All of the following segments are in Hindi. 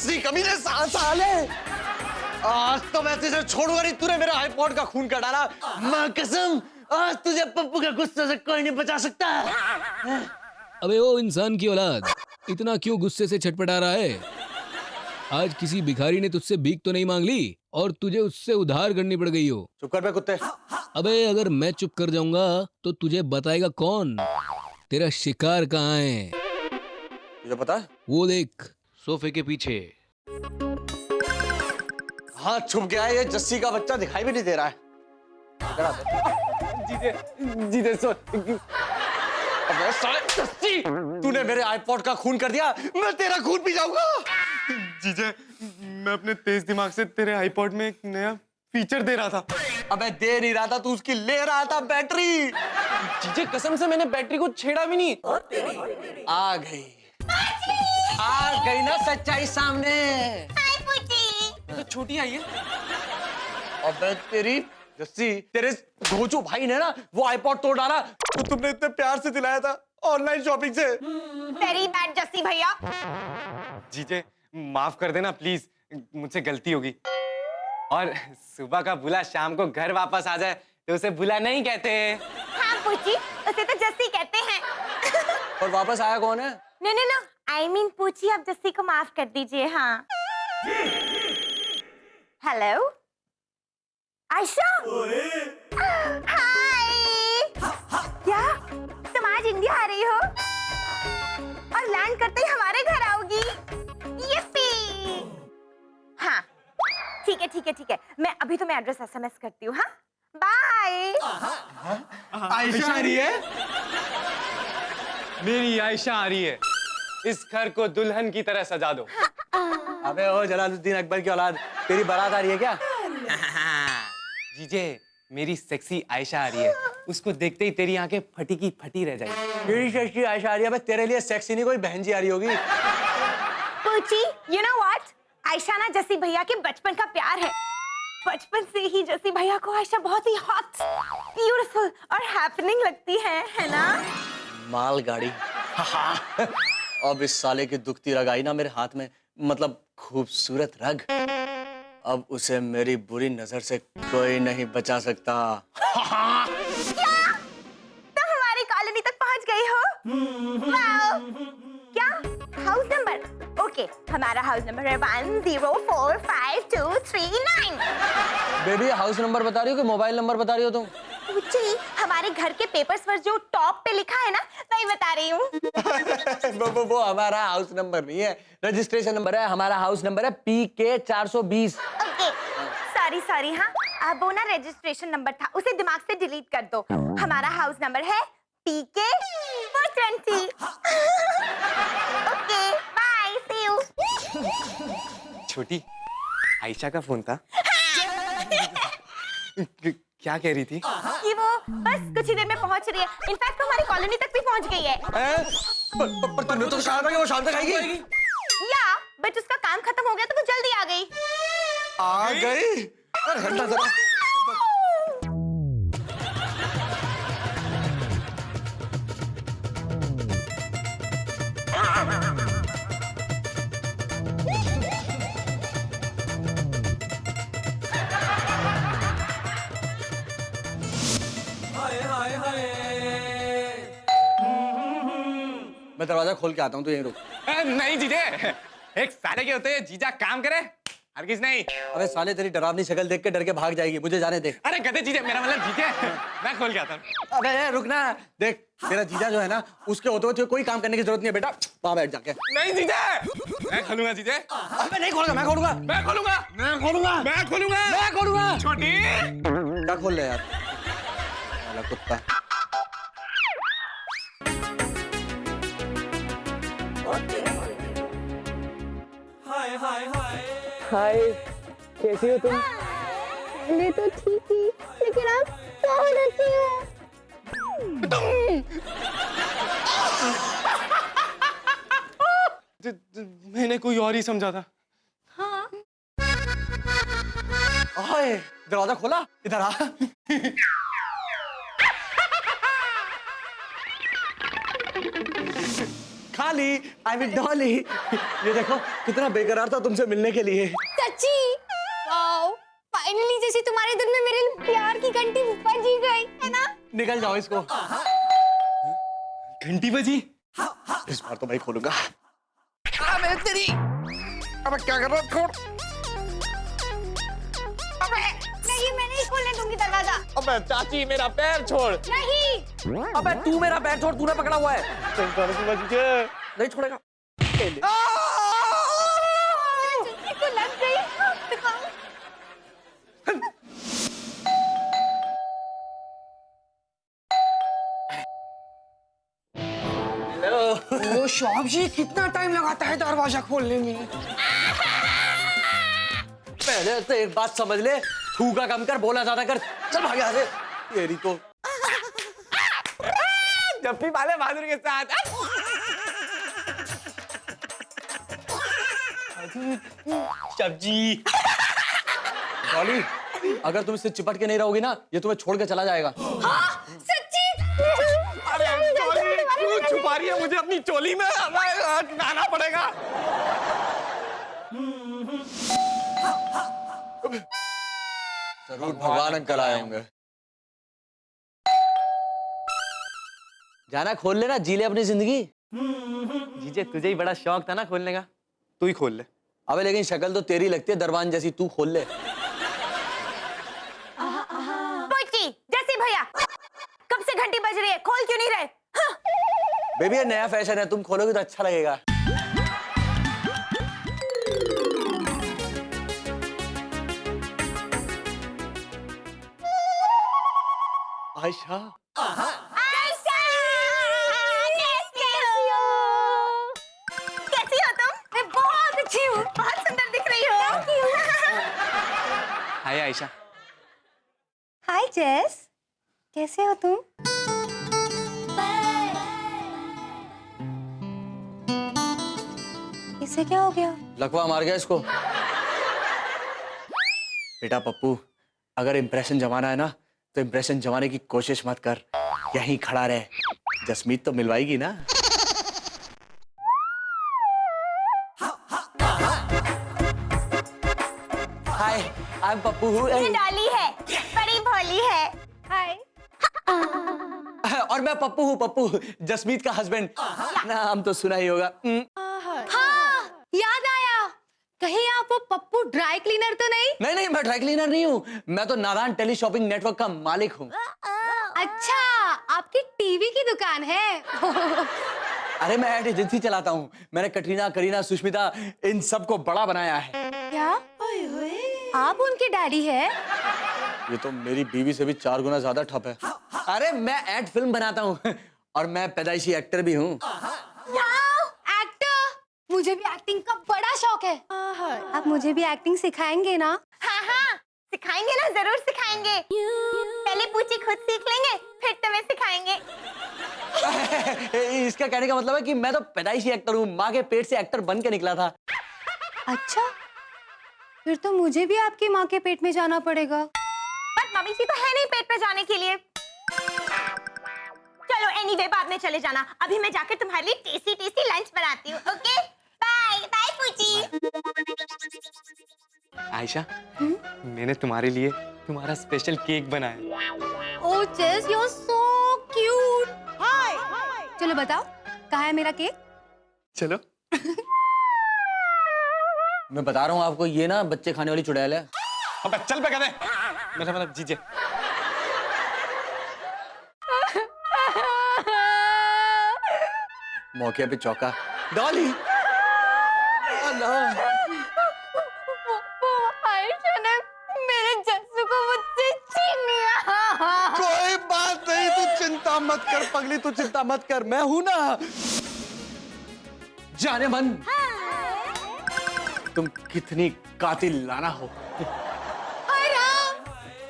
जस्सी कमीने साले, आज तो मैं तुझे छोड़ूंगा नहीं। तूने मेरे आईपॉड का खून कर डाला। मां कसम, आज तुझे पप्पू के गुस्से से कोई नहीं बचा सकता। अबे ओ इंसान की औलाद, इतना क्यों गुस्से से छटपटा रहा है? आज किसी भिखारी ने तुझसे भीख तो नहीं मांग ली और तुझे उससे उधार करनी पड़ गई हो। चुप कर बे कुत्ते। अबे अगर मैं चुप कर जाऊंगा तो तुझे बताएगा कौन तेरा शिकार कहाँ है? तुझे पता है? वो देख सोफे के पीछे। हाँ छुप गया है, ये जस्सी का बच्चा दिखाई भी नहीं दे रहा है। जीजे, जीजे सो। अबे साले जस्सी, तूने मेरे आईपॉड का खून कर दिया, मैं तेरा खून पी जाऊंगा। जीजे, मैं अपने तेज दिमाग से तेरे आईपॉड में एक नया फीचर दे रहा था। अबे दे नहीं रहा था, तू उसकी ले रहा था बैटरी। जीजे कसम से मैंने बैटरी को छेड़ा भी नहीं। आ गई, आ गई ना सच्चाई सामने। तो छोटी आई है। अबे तेरी जस्सी, तेरे घोचू भाई ने ना वो आईपॉड तोड़ डाला, तो तुमने इतने प्यार से दिलाया था ऑनलाइन शॉपिंग से। वेरी बैड जस्सी भैया। जीजे माफ कर देना प्लीज, मुझसे गलती होगी। और सुबह का बुला शाम को घर वापस आ जाए तो उसे बुला नहीं कहते। हाँ पूछी, उसे तो जस्सी कहते हैं। और वापस आया कौन है? No no no, I mean पूछी, आप जस्सी को माफ कर दीजिए। हाँ हेलो आयशा। हाय, क्या तुम आज इंडिया आ रही हो और लैंड करते ही हमारे घर आओगी? यप्पी। हाँ ठीक है ठीक है ठीक है, मैं अभी तुम्हें एड्रेस एसएमएस करती हूँ। हाँ बाय। आयशा आ रही है, मेरी आयशा आ रही है। इस घर को दुल्हन की तरह सजा दो। अबे ओ जलालुद्दीन अकबर की औलाद, तेरी बारात आ रही है क्या? जीजे मेरी सेक्सी आयशा आ रही है, उसको देखते ही तेरी आंखें फटी की फटी रह जाएगी। तेरी सेक्सी आयशा आ रही है? अबे तेरे लिए सेक्सी नहीं, कोई बहन जी आ रही होगी। पूछी, यू नो व्हाट, आयशा ना जस्सी भैया के बचपन का प्यार है। बचपन से ही जस्सी भैया को आयशा बहुत ही हॉट, ब्यूटीफुल और हैपनिंग लगती है ना? माल गाड़ी। अब इस साले की दुखती रग आई ना मेरे हाथ में, मतलब खूबसूरत रग। अब उसे मेरी बुरी नजर से कोई नहीं बचा सकता। क्या तुम हमारी कॉलोनी तक पहुंच गई हो? वाओ, क्या हाउस नंबर? ओके, हमारा हाउस नंबर है 10452339। बेबी हाउस नंबर बता रही हो कि मोबाइल नंबर बता रही हो तुम? जी, हमारे घर के पेपर्स पर जो टॉप पे लिखा है ना, वही बता रही हूँ। वो हमारा हाउस नंबर नहीं है, रजिस्ट्रेशन नंबर है। हमारा हाउस नंबर है PK 420। Okay, sorry sorry. हाँ वो ना रजिस्ट्रेशन नंबर था, उसे दिमाग से डिलीट कर दो। हमारा हाउस नंबर है PK 420। Okay bye, see you. छोटी आयशा का फोन था। क्या कह रही थी? कि वो बस कुछ ही देर में पहुंच रही है। इनफैक्ट वो हमारी कॉलोनी तक भी पहुंच गई है। पर तुमने तो कहा था कि वो शाम तक आएगी। या बट उसका काम खत्म हो गया तो वो जल्दी आ गई। आ गई? अरे हटना जरा। मैं दरवाजा खोल के आता हूँ, तू यहीं रुक। नहीं जीजे, एक साले के होते जीजा काम करे, हरगिज नहीं। अबे साले तेरी डरावनी शक्ल देख के डर के भाग जाएगी, मुझे जाने दे। अरे गधे जीजे, मेरा मतलब जीजे, मैं खोल के आता हूँ। अबे रुक ना, देख तेरा जीजा जो है ना, उसके होते हुए कोई काम करने की जरूरत नहीं है बेटा, वहां बैठ जाके। नहीं जीजे, मैं खोलूंगा जीजे। अबे नहीं खोलूंगा, मैं खोलूंगा, मैं खोलूंगा, मैं खोलूंगा, मैं खोलूंगा, मैं खोलूंगा। छोटी क्या खोल ले यार, साला कुत्ता। हाय, कैसी हो तुम? पहले तो ठीक ही, लेकिन अब बहुत अच्छी हो। मैंने कोई और ही समझा था। ओए, दरवाजा खोला, इधर आ। खाली, आई मीन डॉली। ये देखो कितना बेकरार था तुमसे मिलने के लिए। सच्ची? वाओ, फाइनली जैसे तुम्हारे दिल में मेरे प्यार की घंटी बजी गई है ना? निकल जाओ इसको। घंटी बजी। इस बार तो मैं ही खोलूंगा। अबे क्या कर रहा है? छोड़। अबे नहीं, मैं नहीं खोलने दूंगी दरवाजा। अबे चाची मेरा पैर छोड़। नहीं। अबे तू मेरा पैर छोड़, तूने पकड़ा हुआ है। नहीं छोड़ेगा। जीजे को लग गई। दिखाओ। वो शॉप जी कितना टाइम लगाता है दरवाजा खोलने में? पहले तो एक बात समझ ले, थूका कम कर, बोला ज्यादा कर। चल भाग यहाँ से। तेरी तो जप्पी वाले बहादुर के साथ। सब्जी। डॉली, अगर तुम इससे चिपट के नहीं रहोगी ना, ये तुम्हें छोड़ के चला जाएगा। हाँ, सच्ची। अरे चोली, क्यों छुपा रही है मुझे अपनी चोली में? आना पड़ेगा। जरूर भगवान अंकल आए होंगे। जाना, खोल लेना, जी ले अपनी जिंदगी। जीजे तुझे ही बड़ा शौक था ना खोलने का, तू ही खोल ले। अबे लेकिन शक्ल तो तेरी लगती है दरबान जैसी, तू खोल ले। पोची, जैसी भैया, कब से घंटी बज रही है, खोल क्यों नहीं रहे? हाँ। बेबी ये नया फैशन है, तुम खोलोगे तो अच्छा लगेगा। आयशा, आयशा! कैसी हो? कैसी हो तुम? मैं बहुत अच्छी हूँ, बहुत सुंदर दिख रही हो। हाय आयशा। हाय जेस, कैसे हो तुम? इसे क्या हो गया? लकवा मार गया इसको। बेटा पप्पू, अगर इंप्रेशन जमाना है ना, तो इंप्रेशन जमाने की कोशिश मत कर, यहीं खड़ा रहे। जसमीत तो मिलवाएगी ना। हाय, आई एम पप्पू। ये डॉली है, बड़ी भोली है। हाय। और मैं पप्पू हूँ, पप्पू, जसमीत का हस्बैंड। नाम तो सुना ही होगा। हाँ, याद आया। कहीं आप वो पप्पू ड्राई क्लीनर तो नहीं? नहीं नहीं, मैं ड्राई क्लीनर नहीं हूँ, मैं तो नादान टेली शॉपिंग नेटवर्क का मालिक हूँ। अच्छा, आपकी टीवी की दुकान है। अरे मैं एड एजेंसी चलाता हूँ। मैंने कटरीना, करीना, सुष्मिता, इन सबको बड़ा बनाया है। क्या? आप उनके डैडी है? ये तो मेरी बीवी से भी 4 गुना ज्यादा ठप है। अरे मैं एड फिल्म बनाता हूँ और मैं पैदाइशी एक्टर भी हूँ। एक्टर? मुझे भी एक्टिंग का बड़ा शौक है। आप मुझे भी एक्टिंग सिखाएंगे ना? हाँ हाँ, सिखाएंगे ना, जरूर सिखाएंगे। पहले पूछी खुद सीख लेंगे, फिर तुम्हें सिखाएंगे। इसका कहने का मतलब है कि मैं तो पैदाइशी एक्टर हूँ, माँ के पेट से एक्टर बन के निकला था। अच्छा, फिर तो मुझे भी आपकी माँ के पेट में जाना पड़ेगा। बट मम्मी जी तो है नहीं पेट पे जाने के लिए। चलो एनीवे, बाद में चले जाना। अभी मैं जाकर तुम्हारे लिए टेस्टी टेस्टी लंच बनाती हूँ। Okay, bye bye Poochi. Ayesha, मैंने तुम्हारे लिए तुम्हारा स्पेशल केक बनाया। ओह जेस, यू आर सो क्यूट। चलो बताओ, कहाँ है मेरा केक? चलो। मैं बता रहा हूँ आपको, ये ना बच्चे खाने वाली चुड़ैल है। अबे चल पे कहते, मेरा मतलब जीजे। मौके पे चौका। डॉली, आयशा ने मेरे जस्सू को मुझसे छीन लिया। कोई बात नहीं, तू चिंता मत कर पगली, तू चिंता मत कर, मैं हूं ना। जाने मन, तुम कितनी कातिल लाना हो। हाय राम,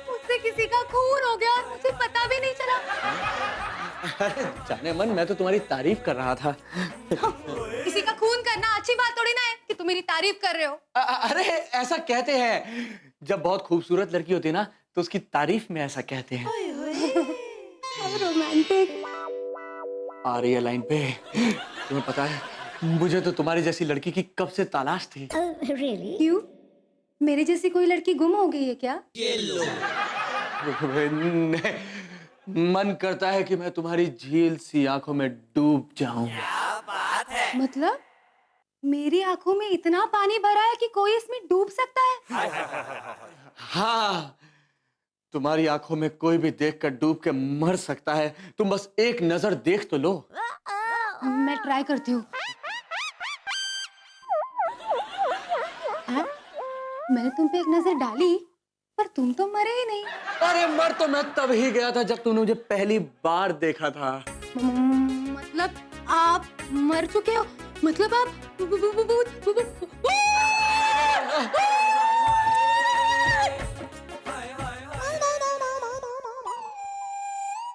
मुझसे किसी का खून हो गया और मुझे पता भी नहीं चला। अरे जाने मन, मैं तो तुम्हारी तारीफ कर रहा था। किसी का खून करना अच्छी बात थोड़ी ना है कि तुम मेरी तारीफ कर रहे हो। अरे ऐसा कहते हैं, जब बहुत खूबसूरत लड़की होती है ना, तो उसकी तारीफ में ऐसा कहते हैं। रोमांटिक। आ रही है लाइन पे। तुम्हें पता है, मुझे तो तुम्हारी जैसी लड़की की कब से तलाश थी। क्यों? मेरे जैसी कोई लड़की गुम हो गई है क्या? मन करता है कि मैं तुम्हारी झील सी आंखों में डूब जाऊं। मतलब मेरी आंखों में इतना पानी भरा है कि कोई इसमें डूब सकता है? हाँ, तुम्हारी आंखों में कोई भी देखकर डूब के मर सकता है। तुम बस एक नजर देख तो लो। मैं ट्राई करती हूँ। मैंने तुम पे एक नजर डाली, पर तुम तो मरे ही नहीं। अरे मर तो मैं तब ही गया था जब तुमने मुझे पहली बार देखा था। मतलब आप मर चुके हो? मतलब आप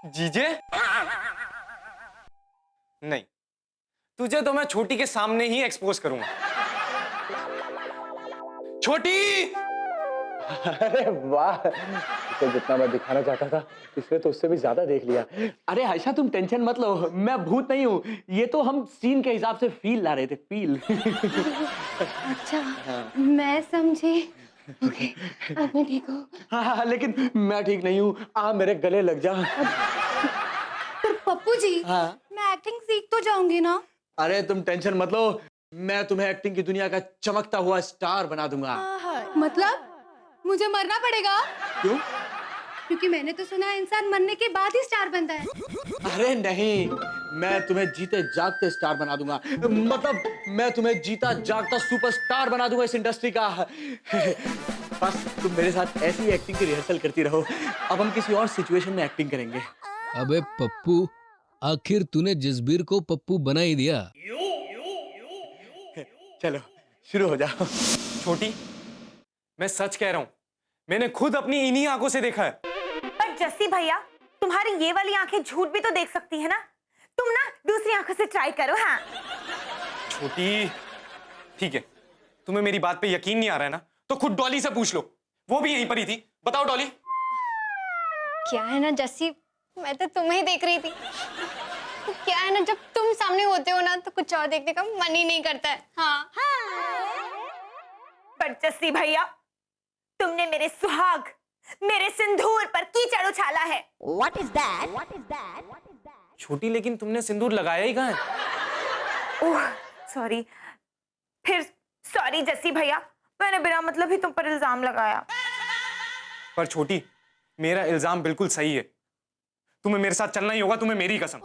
जीजे? नहीं, तुझे तो मैं छोटी के सामने ही एक्सपोज करूंगा। छोटी! अरे वाह, तो जितना मैं दिखाना चाहता था इसने तो उससे भी ज्यादा देख लिया। अरे आयशा, तुम टेंशन मत लो, मैं भूत नहीं हूँ। ये तो हम सीन के हिसाब से फील ला रहे थे, फील। अच्छा, मैं समझी। ओके, अब मैं ठीक हूँ। हाँ, लेकिन मैं ठीक नहीं हूँ। आ मेरे गले लग जा। पर पप्पू जी, हाँ? मैं एक्टिंग सीख तो जाऊंगी ना? अरे तुम टेंशन मत लो, मैं तुम्हें एक्टिंग की दुनिया का चमकता हुआ स्टार बना दूंगा। मतलब मुझे मरना पड़ेगा? क्यों? क्योंकि मैंने तो सुना है इंसान मरने के बाद ही स्टार बनता है। अरे नहीं, मैं तुम्हें जीते जागते स्टार बना दूंगा। मतलब मैं तुम्हें जीता जागता सुपरस्टार बना दूंगा इस इंडस्ट्री का। बस तुम मेरे साथ ऐसी एक्टिंग की रिहर्सल करती रहो। अब हम किसी और सिचुएशन में एक्टिंग करेंगे। अबे पप्पू, आखिर तूने जसबीर को पप्पू बना ही दिया। चलो शुरू हो जाओ। छोटी, मैं सच कह रहा हूं, मैंने खुद अपनी इन्हीं आंखों से देखा है। पर जस्सी भैया, तुम्हारी ये वाली आंखें झूठ भी तो देख सकती है ना। तुम ना दूसरी आंखों से ट्राई करो। हाँ छोटी, ठीक है, तुम्हें मेरी बात पे यकीन नहीं आ रहा है ना, तो खुद डॉली से पूछ लो, वो भी यहीं पर ही थी। बताओ डॉली। क्या है ना जस्सी, मैं तो तुम्हें ही देख रही थी। तो क्या है ना, जब तुम सामने होते हो ना तो कुछ और देखने का मन ही नहीं करता है। हाँ। पर जस्सी भैया, तुमने मेरे सुहाग, मेरे सिंदूर पर कीचड़ उछाला है। What is that? What is that? What is that? छोटी, लेकिन तुमने सिंदूर लगाया ही कहाँ है? ओह सॉरी, फिर सॉरी जस्सी भैया, मैंने बिना मतलब ही तुम पर इल्जाम लगाया। पर छोटी, मेरा इल्जाम बिल्कुल सही है। तुम्हें मेरे साथ चलना ही होगा, तुम्हें मेरी कसम।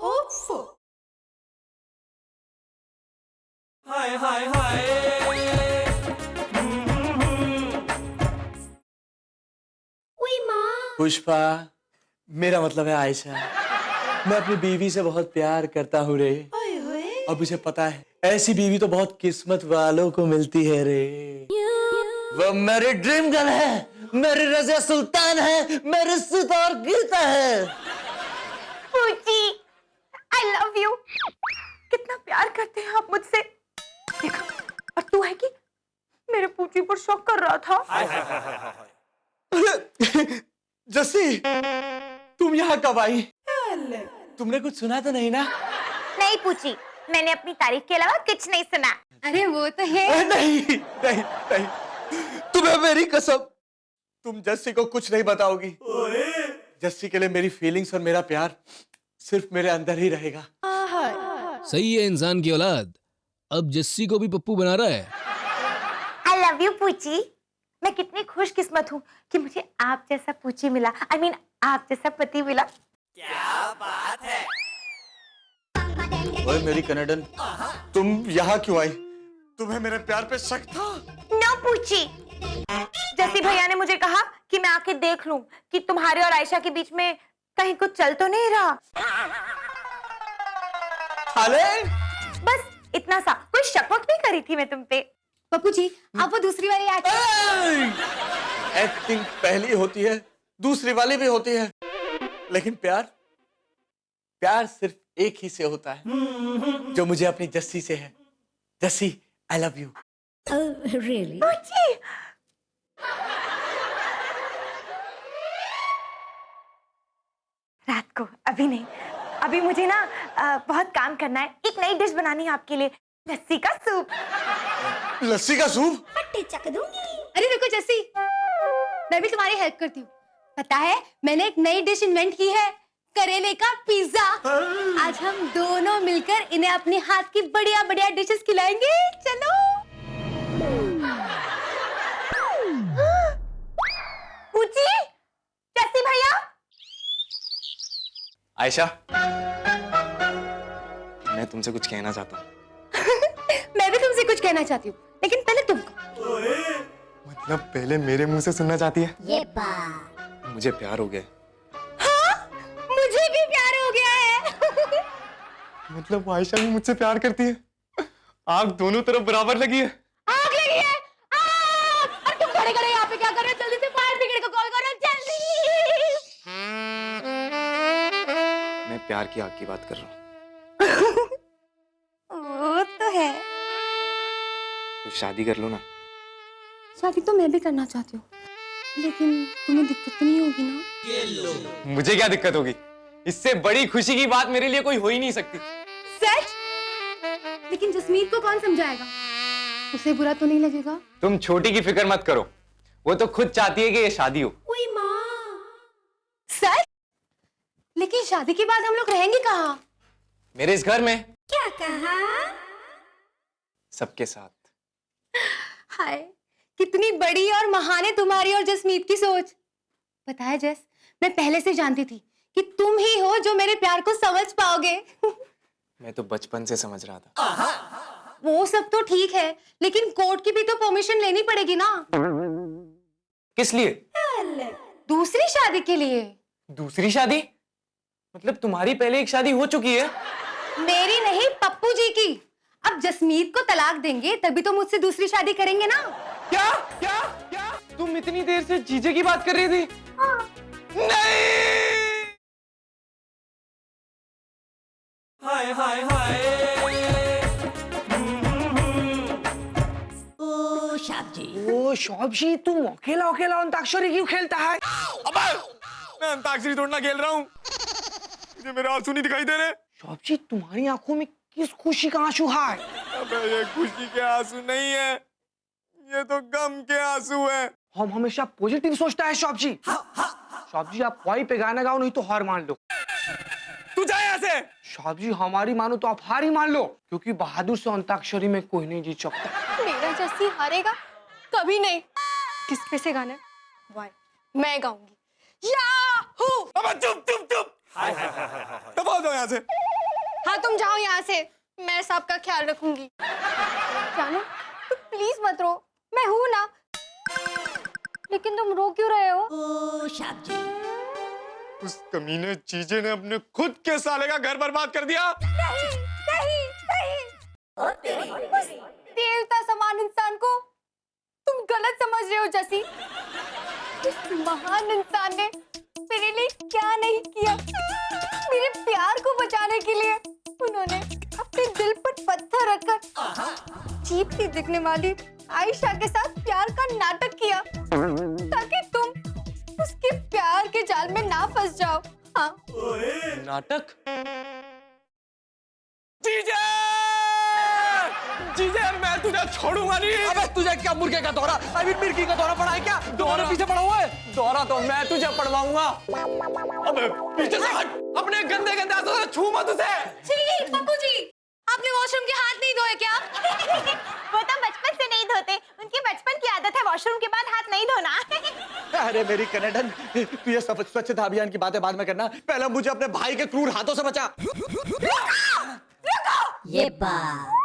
हाय हाय हाय। पुष्पा, मेरा मतलब है आयशा। मैं अपनी बीवी से बहुत प्यार करता हूँ रे। अब मुझे पता है, ऐसी बीवी तो बहुत किस्मत वालों को मिलती है रे। वो मेरी ड्रीम गर्ल है, मेरी रज़िया सुल्तान है, मेरी सितार गीता है। पूची, आई लव यू। कितना प्यार करते हैं आप मुझसे। देखा, और तू है कि मेरे पूची पर शक कर रहा था। जस्सी, तुम यहाँ कब आई? तुमने कुछ सुना तो नहीं ना? नहीं पूची, मैंने अपनी तारीफ के अलावा कुछ नहीं सुना। अरे वो तो है। नहीं नहीं नहीं, तुम्हें मेरी कसम, तुम जस्सी को कुछ नहीं बताओगी। जस्सी के लिए मेरी फीलिंग्स और मेरा प्यार सिर्फ मेरे अंदर ही रहेगा। सही है इंसान की औलाद, अब जस्सी को भी पप्पू बना रहा है। I love you Poochi. मैं कितनी खुशकिस्मत हूँ कि मुझे आप जैसा पूची मिला। I mean, आप जैसा पति मिला। ओए मेरी कनाडन, तुम यहाँ क्यों आई? तुम्हें मेरे प्यार पे शक था? नो पूची, जस्सी भैया ने मुझे कहा कि मैं आके देख लूं कि तुम्हारे और आयशा के बीच में कहीं कुछ चल तो नहीं रहा। अरे बस इतना सा, कोई शक वक नहीं करी थी मैं तुम पे। पप्पू जी, आप वो दूसरी वाली एक्टिंग पहली होती है, दूसरी वाली भी होती है, लेकिन प्यार, प्यार सिर्फ एक ही से होता है, जो मुझे अपनी जस्सी से है। Jassi, I love you. Poochi, रात को, अभी नहीं, अभी मुझे ना बहुत काम करना है। एक नई डिश बनानी है आपके लिए, लस्सी का सूप। लस्सी का सूप? पट्टी चक दूंगी। अरे रुको जस्सी, मैं भी तुम्हारी हेल्प करती हूँ। पता है मैंने एक नई डिश इन्वेंट की है, करेले का पिज्जा। आज हम दोनों मिलकर इन्हें अपने हाथ की बढ़िया बढ़िया डिशेस खिलाएंगे। चलो। पूछी जस्सी भैया। आयशा, मैं तुमसे कुछ कहना चाहता हूँ। मैं भी तुमसे कुछ कहना चाहती हूँ, लेकिन पहले तुमको। मतलब पहले मेरे मुंह से सुनना चाहती है? ये बात। मुझे प्यार हो गया। मुझे भी प्यार हो गया है। मतलब आयशा भी मुझसे प्यार करती है? आग दोनों तरफ बराबर लगी है। आग लगी है, आग! और तुम खड़े खड़े यहाँ पे क्या कर रहे हो? जल्दी से फायर ब्रिगेड को कॉल करो, जल्दी। मैं प्यार की आग की बात कर रहा हूँ। वो तो है। तो शादी कर लो ना। शादी तो मैं भी करना चाहती हूँ, लेकिन तुम्हें दिक्कत तो नहीं होगी ना? मुझे क्या दिक्कत होगी? इससे बड़ी खुशी की बात मेरे लिए कोई हो ही नहीं सकती। सच? लेकिन जसमीत को कौन समझाएगा? उसे बुरा तो नहीं लगेगा? तुम छोटी की फिक्र मत करो, वो तो खुद चाहती है कि ये शादी हो। ओए माँ। सच? लेकिन शादी के बाद हम लोग रहेंगे कहाँ? मेरे इस घर में। क्या कहा? सबके साथ। हाय, कितनी बड़ी और महान है तुम्हारी और जसमीत की सोच। पता है जस, मैं पहले से जानती थी कि तुम ही हो जो मेरे प्यार को समझ पाओगे। मैं तो बचपन से समझ रहा था। वो सब तो ठीक है, लेकिन कोर्ट की भी तो परमिशन लेनी पड़ेगी ना। किस लिए? दूसरी शादी के लिए। दूसरी शादी? मतलब तुम्हारी पहले एक शादी हो चुकी है? मेरी नहीं, पप्पू जी की। अब जसमीत को तलाक देंगे तभी तो मुझसे दूसरी शादी करेंगे ना। क्या क्या क्या? तुम इतनी देर से जीजे की बात कर रही थी? नहीं! हाय हाय हाय। ओ शॉपजी, तुम अकेला अकेला अंताक्षरी क्यों खेलता है? अबे, मैं अंताक्षरी थोड़ा ना खेल रहा हूँ। मुझे मेरे आंसू नहीं दिखाई दे रहे। शॉपजी, तुम्हारी आंखों में किस खुशी का आंसू है? अबे ये खुशी के आंसू नहीं है, ये तो गम के आंसू है। हम हमेशा पॉजिटिव सोचता है शॉपजी। शॉपजी, आप वहीं पे गाना गाओ, नहीं तो हार मान लो। तू जा यहाँ से। शॉपजी, हमारी मानो तो आप हार ही मान लो, क्योंकि बहादुर से अंताक्षरी में कोई नहीं जीत सकता। मेरा जस्सी हारेगा कभी नहीं। किस पे से गाना है? वाई, मैं गाऊंगी। याहू! अबे चुप चुप चुप। दबा दो यहाँ से। हाँ तुम जाओ यहाँ से, मैं सबका ख्याल रखूंगी। जानो, तुम प्लीज मत रो, मैं हूं ना। लेकिन तुम रो क्यों रहे हो? उस कमीने चीजे ने अपने खुद के साले का घर बर्बाद कर दिया। नहीं, नहीं, नहीं। उस देवता समान इंसान को तुम गलत समझ रहे हो जसी। इस महान इंसान ने मेरे लिए क्या नहीं किया। मेरे प्यार को बचाने के लिए उन्होंने अपने दिल पर पत्थर रखकर चीप सी दिखने वाली आयशा के साथ प्यार का नाटक किया, ताकि तुम उसके प्यार के जाल में ना फंस जाओ। हाँ। नाटक? जीजे! जीजे, मैं तुझे छोड़ूंगा नहीं। अबे तुझे क्या मुर्गे का दौरा, अभी मिर्गी का दौरा पड़ा है क्या? दौरा पीछे पड़ा हुआ है। दौरा तो मैं तुझे पड़वाऊंगा। अबे पीछे से हट, अपने गंदे गंदे हाथों से छू मत उसे। जी पप्पू जी, आपने वॉशरूम के हाथ नहीं धोए क्या? वो तो बचपन से नहीं धोते, उनकी बचपन की आदत है वॉशरूम के बाद हाथ नहीं धोना। अरे मेरी कनेडन, तू ये स्वच्छता अभियान की बातें बाद में करना, पहले मुझे अपने भाई के क्रूर हाथों से बचा। ये बात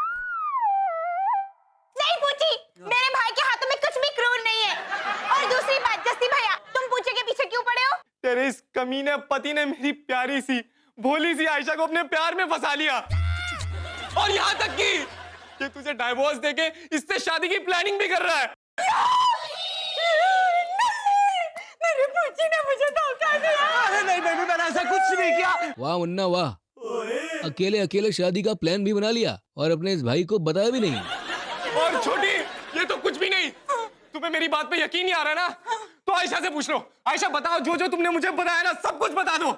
नहीं पूछी, मेरे भाई के हाथों में कुछ भी क्रूर नहीं है। और दूसरी बात जस्सी भैया, तुम पूछे के पीछे क्यों पड़े हो? तेरे इस कमीने पति ने मेरी प्यारी सी भोली सी आयशा को अपने प्यार में फंसा लिया, और यहाँ तक कि ये तुझे डाइवोर्स देके इससे शादी की प्लानिंग भी कर रहा है। मेरी पूछी ने मुझे धोखा दिया। अरे नहीं बेबी, मैंने ऐसा कुछ नहीं किया। वाह मुन्ना वाह, अकेले अकेले शादी का प्लान भी बना लिया और अपने इस भाई को बताया भी नहीं। और छोटी, ये तो कुछ भी नहीं। तुम्हें मेरी बात पे यकीन नहीं आ रहा ना, तो आयशा से पूछ लो। आयशा बताओ, जो जो तुमने मुझे बताया ना, सब कुछ बता दो।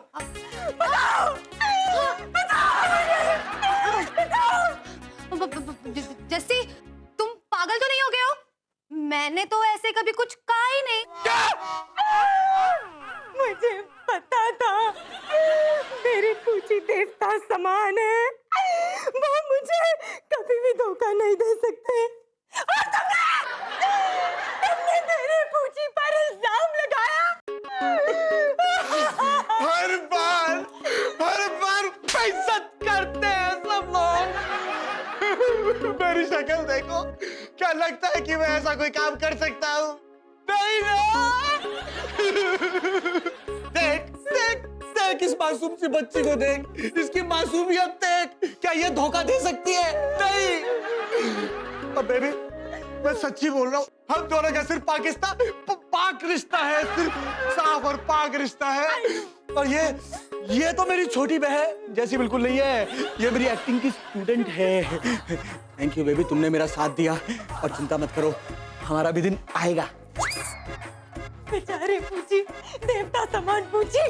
बताओ। जस्सी, तुम पागल तो नहीं हो गए हो? मैंने तो ऐसे कभी कुछ कहा ही नहीं। मुझे पता था मेरी पूछी देवता समान है, वो मुझे कभी भी धोखा नहीं दे सकते। और तुमने मेरे पूछी पर इल्जाम लगाया। हर बार बेइज्जत करते हैं सब लोग। मेरी शक्ल देखो, क्या लगता है कि मैं ऐसा कोई काम कर सकता हूँ? नहीं ना। देख देख देख इस मासूम सी बच्ची को देख, इसकी मासूमियत देख, क्या ये धोखा दे सकती है? नहीं। अब बेबी, मैं सच्ची बोल रहा हूँ, हम दोनों का सिर्फ पाक रिश्ता है, सिर्फ साफ और पाक रिश्ता है। और ये तो मेरी छोटी बहन जैसी बिल्कुल नहीं है, ये मेरी एक्टिंग की स्टूडेंट है। थैंक यू बेबी, तुमने मेरा साथ दिया और चिंता मत करो, हमारा भी दिन आएगा। बेचारे पूछी देवता समान पूछी।